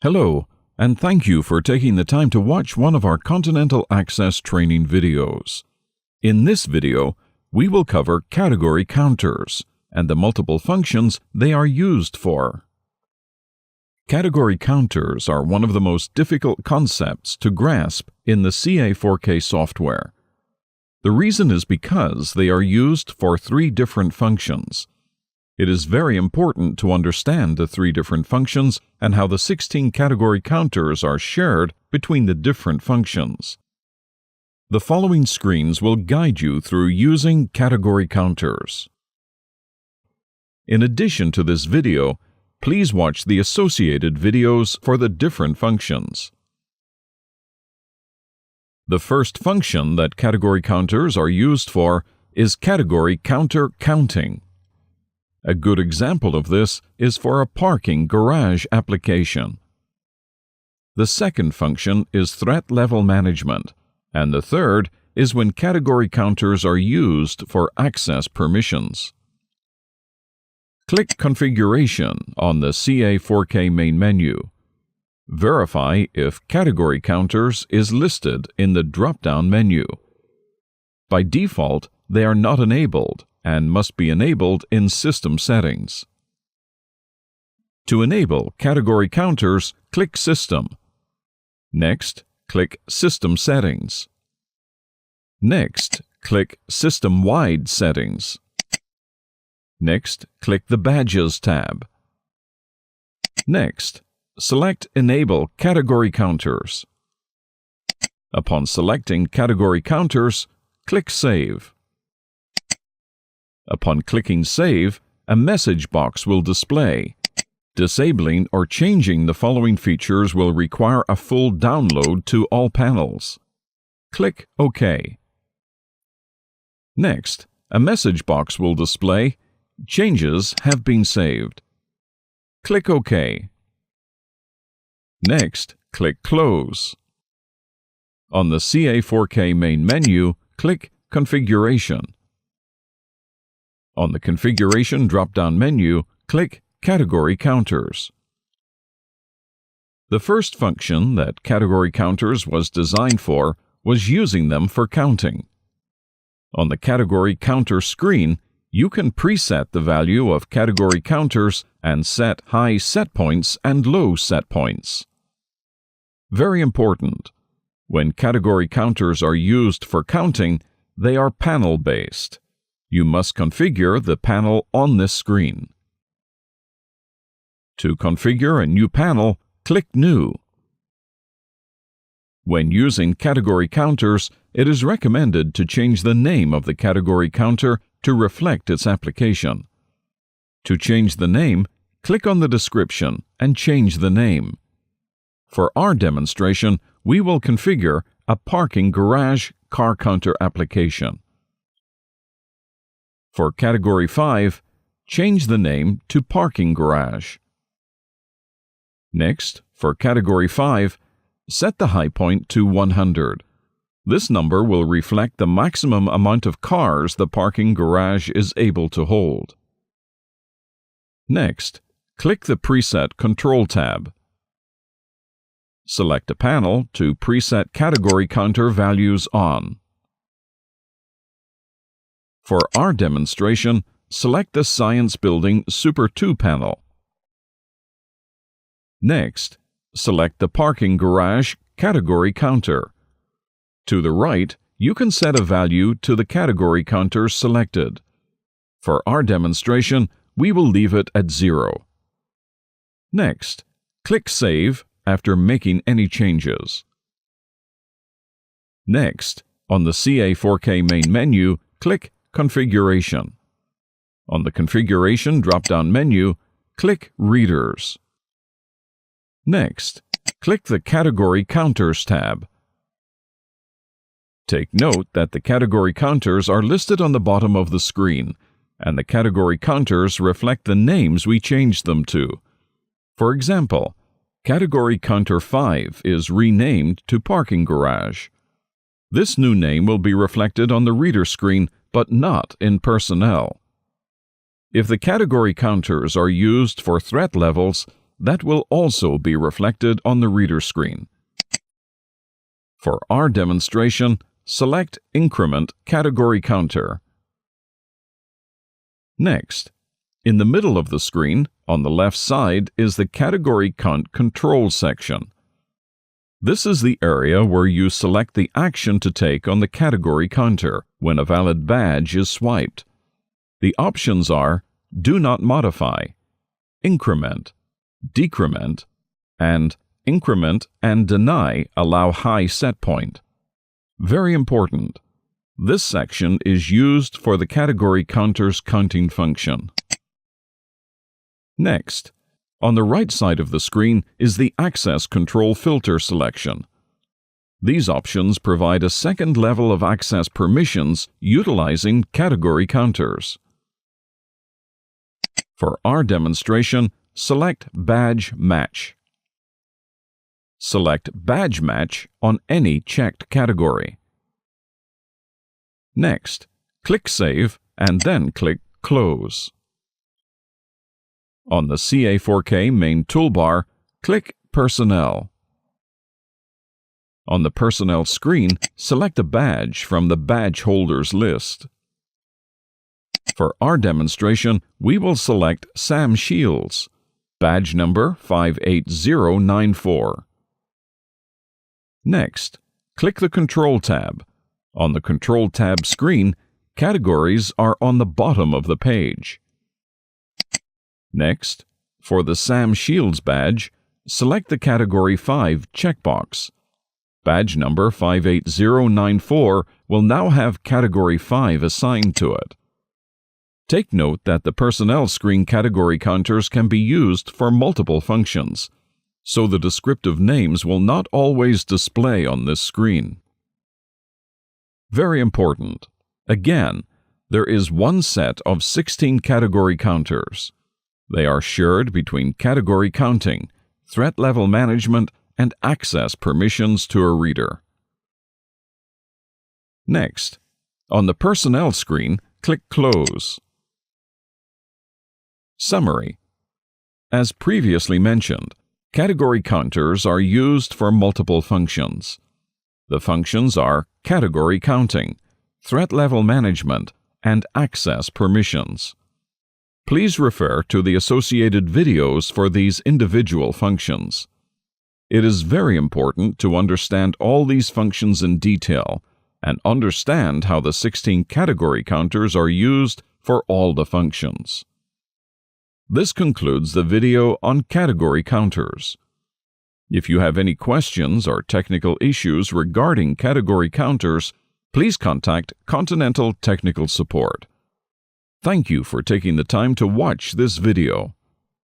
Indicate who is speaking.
Speaker 1: Hello, and thank you for taking the time to watch one of our Continental Access training videos. In this video, we will cover category counters and the multiple functions they are used for. Category counters are one of the most difficult concepts to grasp in the CA4K software. The reason is because they are used for three different functions. It is very important to understand the three different functions and how the 16 category counters are shared between the different functions. The following screens will guide you through using category counters. In addition to this video, please watch the associated videos for the different functions. The first function that category counters are used for is category counter counting. A good example of this is for a parking garage application. The second function is threat level management, and the third is when category counters are used for access permissions. Click Configuration on the CA4K main menu. Verify if Category Counters is listed in the drop-down menu. By default, they are not enabled and must be enabled in System Settings. To enable Category Counters, click System. Next, click System Settings. Next, click System-wide Settings. Next, click the Badges tab. Next, select Enable Category Counters. Upon selecting Category Counters, click Save. Upon clicking Save, a message box will display. Disabling or changing the following features will require a full download to all panels. Click OK. Next, a message box will display. Changes have been saved. Click OK. Next, click Close. On the CA4K main menu, click Configuration. On the Configuration drop-down menu, click Category Counters. The first function that Category Counters was designed for was using them for counting. On the Category Counter screen, you can preset the value of category counters and set high set points and low set points. Very important. When category counters are used for counting, they are panel-based. You must configure the panel on this screen. To configure a new panel, click New. When using category counters, it is recommended to change the name of the category counter to reflect its application. To change the name, click on the description and change the name. For our demonstration, we will configure a parking garage car counter application. For Category 5, change the name to Parking Garage. Next, for Category 5, set the high point to 100. This number will reflect the maximum amount of cars the parking garage is able to hold. Next, click the Preset Control tab. Select a panel to preset category counter values on. For our demonstration, select the Science Building Super 2 panel. Next, select the Parking Garage Category Counter. To the right, you can set a value to the category counter selected. For our demonstration, we will leave it at 0. Next, click Save after making any changes. Next, on the CA4K main menu, click Configuration. On the Configuration drop-down menu, click Readers. Next, click the Category Counters tab. Take note that the category counters are listed on the bottom of the screen, and the category counters reflect the names we changed them to. For example, Category Counter 5 is renamed to Parking Garage. This new name will be reflected on the reader screen, but not in Personnel. If the category counters are used for threat levels, that will also be reflected on the reader screen. For our demonstration, select Increment Category Counter. Next, in the middle of the screen, on the left side, is the Category Count Control section. This is the area where you select the action to take on the category counter when a valid badge is swiped. The options are Do Not Modify, Increment, Decrement, and Increment and Deny Allow High Set Point. Very important. This section is used for the category counter's counting function. Next, on the right side of the screen is the Access Control Filter selection. These options provide a second level of access permissions utilizing category counters. For our demonstration, select Badge Match. Select Badge Match on any checked category. Next, click Save and then click Close. On the CA4K main toolbar, click Personnel. On the Personnel screen, select a badge from the badge holders list. For our demonstration, we will select Sam Shields, badge number 58094. Next, click the Control tab. On the Control tab screen, categories are on the bottom of the page. Next, for the Sam Shields badge, select the Category 5 checkbox. Badge number 58094 will now have Category 5 assigned to it. Take note that the Personnel screen category counters can be used for multiple functions, so the descriptive names will not always display on this screen. Very important. Again, there is one set of 16 category counters. They are shared between category counting, threat level management, and access permissions to a reader. Next, on the Personnel screen, click Close. Summary. As previously mentioned, category counters are used for multiple functions. The functions are category counting, threat level management, and access permissions. Please refer to the associated videos for these individual functions. It is very important to understand all these functions in detail and understand how the 16 category counters are used for all the functions. This concludes the video on category counters. If you have any questions or technical issues regarding category counters, please contact Continental Technical Support. Thank you for taking the time to watch this video.